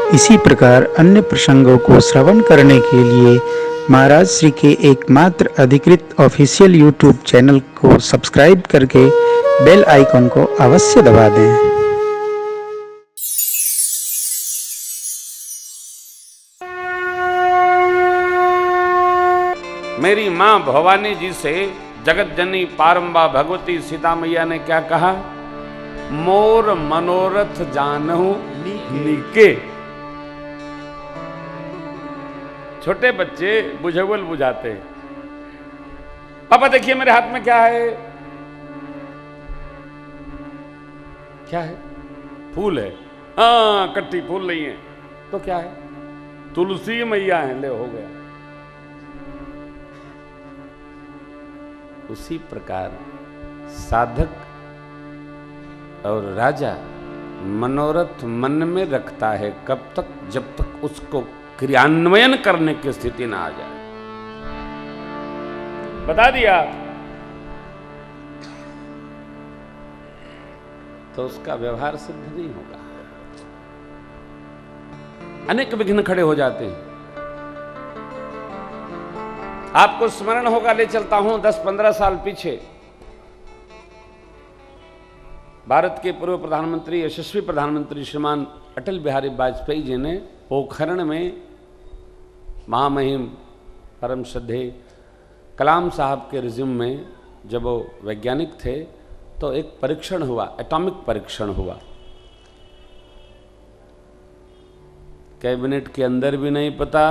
इसी प्रकार अन्य प्रसंगों को श्रवण करने के लिए महाराज श्री के एकमात्र अधिकृत ऑफिशियल यूट्यूब चैनल को सब्सक्राइब करके बेल आइकन को अवश्य दबा दें। मेरी मां भवानी जी से जगत जननी पारंबा भगवती सीता मैया ने क्या कहा? मोर मनोरथ जानहु नीके। छोटे बच्चे बुझेवल बुझाते हैं। पापा देखिए मेरे हाथ में क्या है? क्या है? फूल है। हाँ, कट्टी फूल नहीं है तो क्या है? तुलसी मैया है। ले, हो गया। उसी प्रकार साधक और राजा मनोरथ मन में रखता है कब तक? जब तक उसको क्रियान्वयन करने की स्थिति ना आ जाए। बता दिया तो उसका व्यवहार सिद्ध नहीं होगा। अनेक विघ्न खड़े हो जाते हैं। आपको स्मरण होगा, ले चलता हूं 10-15 साल पीछे। भारत के पूर्व प्रधानमंत्री, यशस्वी प्रधानमंत्री श्रीमान अटल बिहारी वाजपेयी जी ने पोखरण में महामहिम परम श्रद्धेय कलाम साहब के रिज्यूम में जब वो वैज्ञानिक थे तो एक परीक्षण हुआ, एटॉमिक परीक्षण हुआ। कैबिनेट के अंदर भी नहीं पता,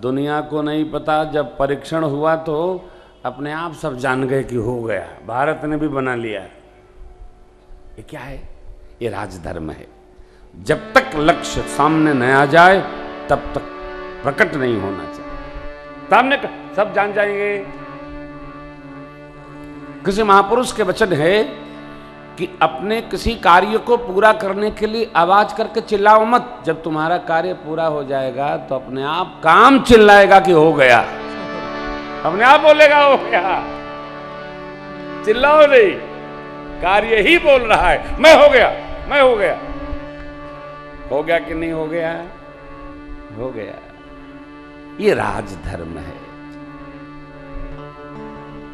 दुनिया को नहीं पता। जब परीक्षण हुआ तो अपने आप सब जान गए कि हो गया, भारत ने भी बना लिया। ये क्या है? ये राजधर्म है। जब तक लक्ष्य सामने न आ जाए तब तक प्रकट नहीं होना चाहिए। सामने सब जान जाएंगे। किसी महापुरुष के वचन है कि अपने किसी कार्य को पूरा करने के लिए आवाज करके चिल्लाओ मत। जब तुम्हारा कार्य पूरा हो जाएगा तो अपने आप काम चिल्लाएगा कि हो गया। अपने आप बोलेगा हो गया। चिल्लाओ नहीं, कार्य ही बोल रहा है मैं हो गया, मैं हो गया। हो गया कि नहीं हो गया? हो गया। ये राजधर्म है।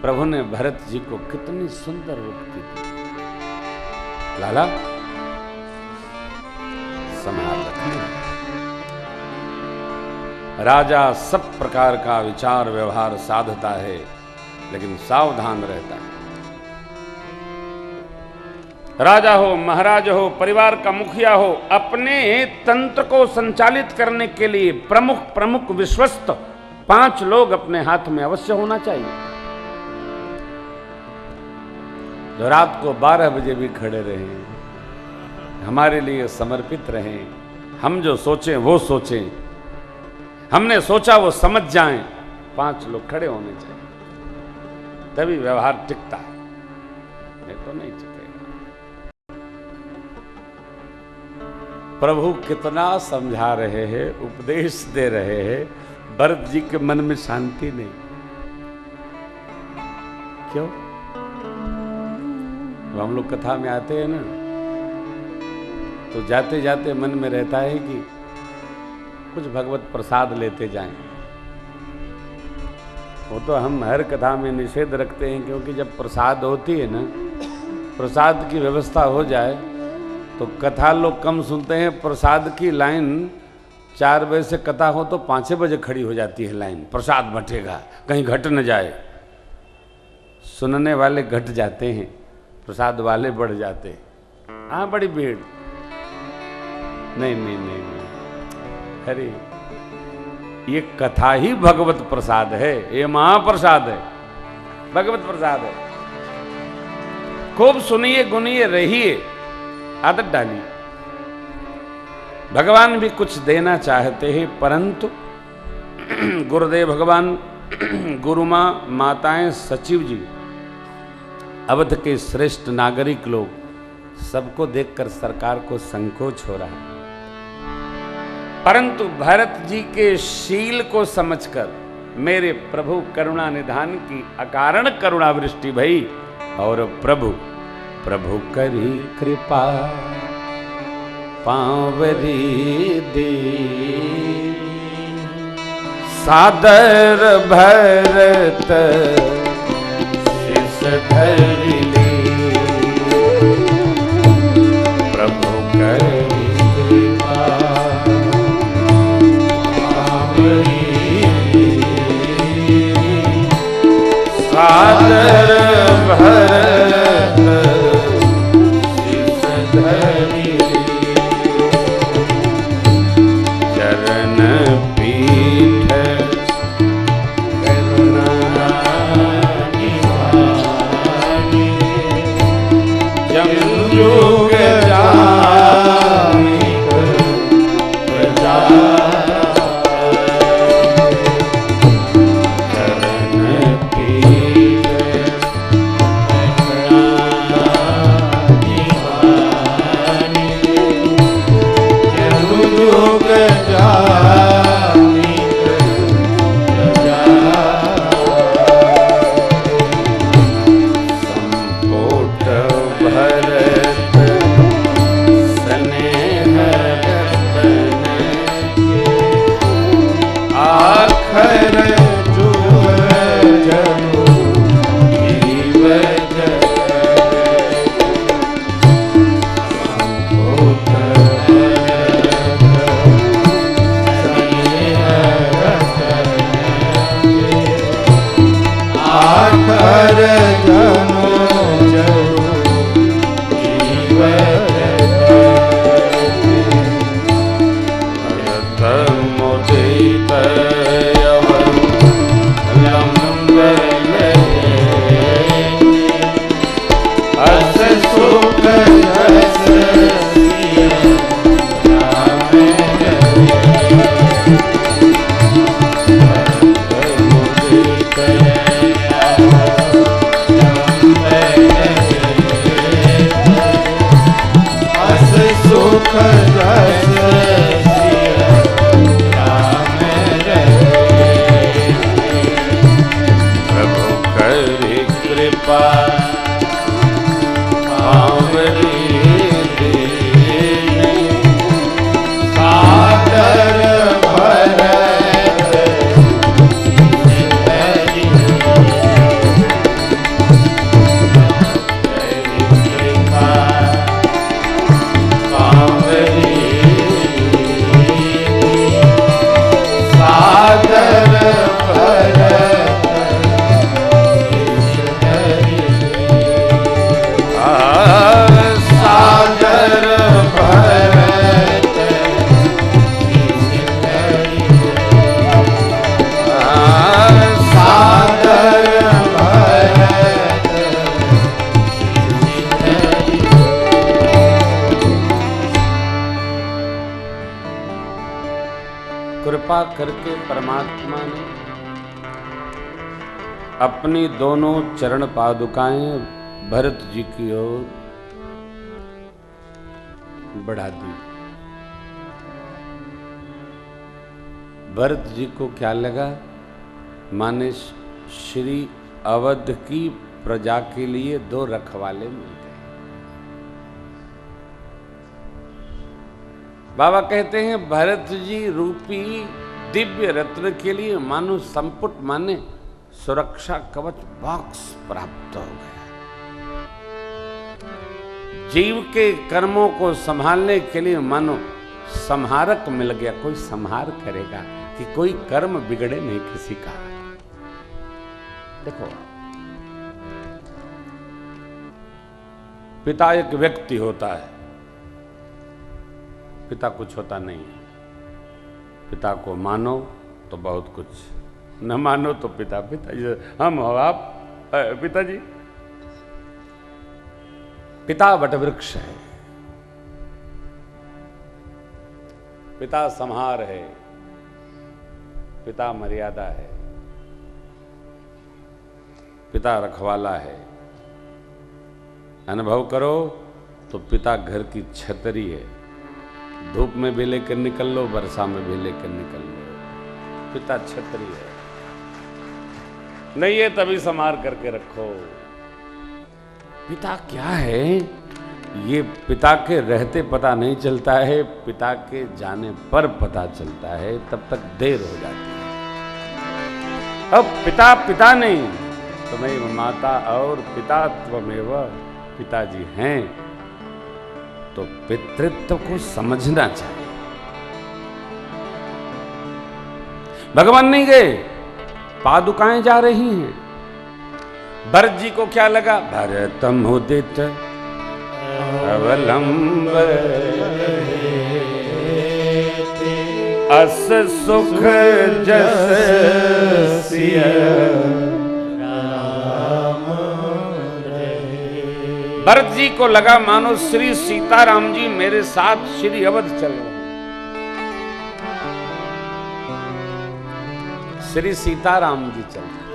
प्रभु ने भरत जी को कितनी सुंदर उक्ति दी। लाला, संभाल रखना। राजा सब प्रकार का विचार व्यवहार साधता है लेकिन सावधान रहता है। राजा हो, महाराज हो, परिवार का मुखिया हो, अपने तंत्र को संचालित करने के लिए प्रमुख विश्वस्त 5 लोग अपने हाथ में अवश्य होना चाहिए। जो रात को 12 बजे भी खड़े रहें, हमारे लिए समर्पित रहें। हम जो सोचें वो सोचें, हमने सोचा वो समझ जाएं। 5 लोग खड़े होने चाहिए, तभी व्यवहार टिकता है, नहीं तो नहीं टिकेगा। प्रभु कितना समझा रहे हैं, उपदेश दे रहे हैं, भरत जी के मन में शांति नहीं। क्यों? तो हम लोग कथा में आते हैं ना, तो जाते जाते मन में रहता है कि कुछ भगवत प्रसाद लेते जाएं। वो तो हम हर कथा में निषेध रखते हैं, क्योंकि जब प्रसाद होती है ना, प्रसाद की व्यवस्था हो जाए तो कथा लोग कम सुनते हैं। प्रसाद की लाइन 4 बजे से कथा हो तो 5 बजे खड़ी हो जाती है लाइन। प्रसाद बटेगा, कहीं घट न जाए। सुनने वाले घट जाते हैं, प्रसाद वाले बढ़ जाते हैं। हाँ, बड़ी भीड़। नहीं नहीं नहीं, नहीं। अरे ये कथा ही भगवत प्रसाद है, ये महाप्रसाद है, भगवत प्रसाद है। खूब सुनिए, गुनिए, रहिए, आदत डालिए। भगवान भी कुछ देना चाहते हैं, परंतु गुरुदेव भगवान, गुरु माँ, माताएं, सचिव जी, अवध के श्रेष्ठ नागरिक लोग, सबको देखकर सरकार को संकोच हो रहा है। परंतु भरत जी के शील को समझकर मेरे प्रभु करुणा निधान की अकारण करुणा वृष्टि भई और प्रभु करी कृपा। पांवरी दी सादर भरत शिष धरि ली प्रभु करी कृपा पांवरी सादर भरत शिष धरि चरण पीठ करुणा निधानी जमयुग जामिक प्रजा चरण पीठ करुणा निधानी जमयुग जामिक प्रजा संकोट भरत स्नेह रतन के आखर जुग जनु जीव जग संकोट भरत स्नेह रतन के आखर जनु जनु जीव भरत मुदित अवलंब हस सुख जस सिय राम मुदित हस सुख जस सिय राम प्रभु करी कृपा पांवरी दीनी सादर भरत शिष धरि करी कृपा पांवरी सादर भरत शिष धरि सादर भरत शिष धरि सादर भरत शिष धरि कृपा करके परमात्मा ने अपनी दोनों चरण पादुकाएं भरत जी की ओर बढ़ा दी। भरत जी को क्या लगा, माने श्री अवध की प्रजा के लिए दो रखवाले मिल गए। बाबा कहते हैं भरत जी रूपी दिव्य रत्न के लिए मानो संपुट माने सुरक्षा कवच बॉक्स प्राप्त हो गया। जीव के कर्मों को संभालने के लिए मानो संहारक मिल गया, कोई संहार करेगा कि कोई कर्म बिगड़े नहीं किसी का। देखो, पिता एक व्यक्ति होता है, पिता कुछ होता नहीं है। पिता को मानो तो बहुत कुछ, न मानो तो पिता हम हो आप पिताजी। पिता वटवृक्ष है, पिता संहार है, पिता मर्यादा है, पिता रखवाला है। अनुभव करो तो पिता घर की छतरी है, धूप में भी लेकर निकल लो, वर्षा में भी लेकर निकल लो, पिता छतरी है। नहीं है तभी संभार करके रखो। पिता क्या है? ये पिता के रहते पता नहीं चलता है, पिता के जाने पर पता चलता है, तब तक देर हो जाती है। अब पिता पिता नहीं, त्वमेव माता और पिता त्वमेव, पिताजी हैं तो पितृत्व को समझना चाहिए। भगवान नहीं गए, पादुकाएं जा रही हैं। भरत जी को क्या लगा, भरतम उदित अवलंब अस सुख जस सिय भरत जी को लगा मानो श्री सीताराम जी मेरे साथ श्री अवध चल रहे हैं। श्री सीताराम जी चल रहे,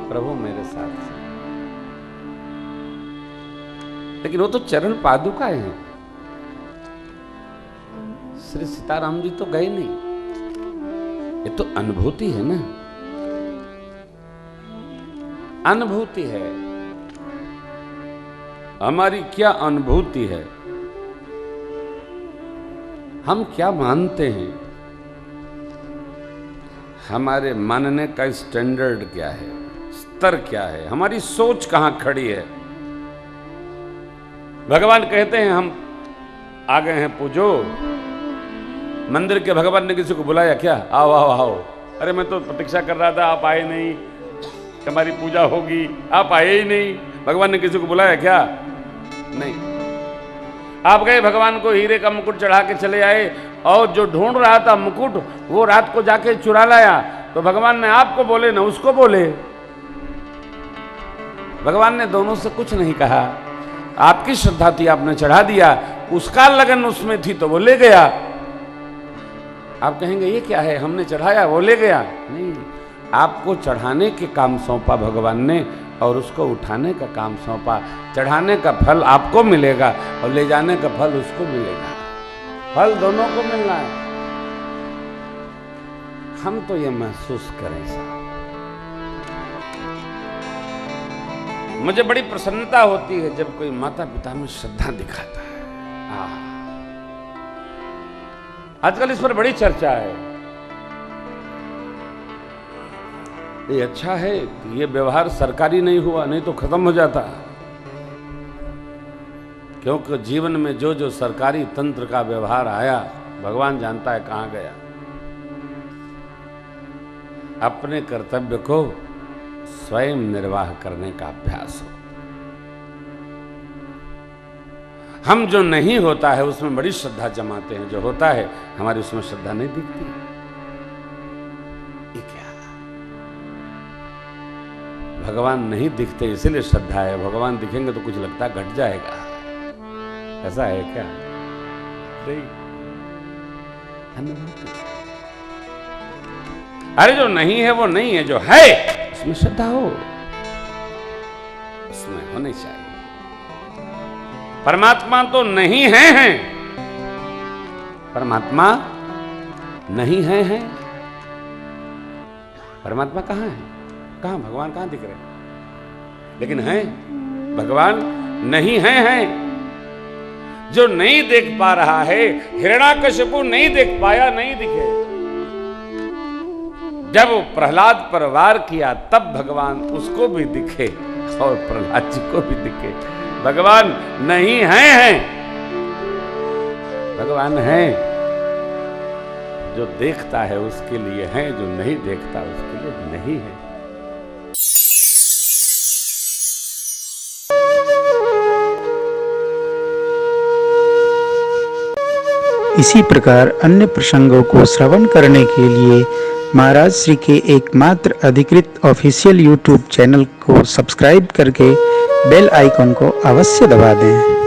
प्रभु मेरे साथ। लेकिन वो तो चरण पादुकाएं हैं, श्री सीताराम जी तो गए नहीं। ये तो अनुभूति है ना, अनुभूति है। हमारी क्या अनुभूति है, हम क्या मानते हैं, हमारे मानने का स्टैंडर्ड क्या है, स्तर क्या है, हमारी सोच कहां खड़ी है। भगवान कहते हैं हम आ गए हैं पूजो। मंदिर के भगवान ने किसी को बुलाया क्या, आओ आओ आओ, अरे मैं तो प्रतीक्षा कर रहा था, आप आए नहीं, हमारी पूजा होगी, आप आए ही नहीं। भगवान ने किसी को बुलाया क्या, नहीं। आप गए भगवान को हीरे का मुकुट चढ़ा के चले आए, और जो ढूंढ रहा था मुकुट वो रात को जाके चुरा लाया, तो भगवान ने आपको बोले ना उसको बोले। भगवान ने दोनों से कुछ नहीं कहा, आपकी श्रद्धा थी आपने चढ़ा दिया, उसका लगन उसमें थी तो वो ले गया। आप कहेंगे ये क्या है, हमने चढ़ाया वो ले गया, नहीं। आपको चढ़ाने के काम सौंपा भगवान ने और उसको उठाने का काम सौंपा। चढ़ाने का फल आपको मिलेगा और ले जाने का फल उसको मिलेगा, फल दोनों को मिलना है। हम तो ये महसूस करें साहब। मुझे बड़ी प्रसन्नता होती है जब कोई माता पिता में श्रद्धा दिखाता है। आजकल इस पर बड़ी चर्चा है। ये अच्छा है कि ये व्यवहार सरकारी नहीं हुआ, नहीं तो खत्म हो जाता। क्योंकि जीवन में जो जो सरकारी तंत्र का व्यवहार आया, भगवान जानता है कहां गया। अपने कर्तव्य को स्वयं निर्वाह करने का अभ्यास हो। हम जो नहीं होता है उसमें बड़ी श्रद्धा जमाते हैं, जो होता है हमारी उसमें श्रद्धा नहीं दिखती। ये क्या, भगवान नहीं दिखते इसलिए श्रद्धा है, भगवान दिखेंगे तो कुछ लगता घट जाएगा, ऐसा है क्या? नहीं। अरे जो नहीं है वो नहीं है, जो है उसमें श्रद्धा हो, उसमें होनी चाहिए। परमात्मा तो नहीं है, परमात्मा नहीं है। परमात्मा कहां है, कहां भगवान कहां दिख रहे हैं? लेकिन है भगवान नहीं है। जो नहीं देख पा रहा है, हिरण्याकशिपु नहीं देख पाया, नहीं दिखे। जब प्रहलाद पर वार किया तब भगवान उसको भी दिखे और प्रहलाद जी को भी दिखे। भगवान नहीं है, भगवान है। जो देखता है उसके लिए है, जो नहीं देखता उसके लिए नहीं है। इसी प्रकार अन्य प्रसंगों को श्रवण करने के लिए महाराज श्री के एकमात्र अधिकृत ऑफिशियल YouTube चैनल को सब्सक्राइब करके बेल आइकन को अवश्य दबा दें।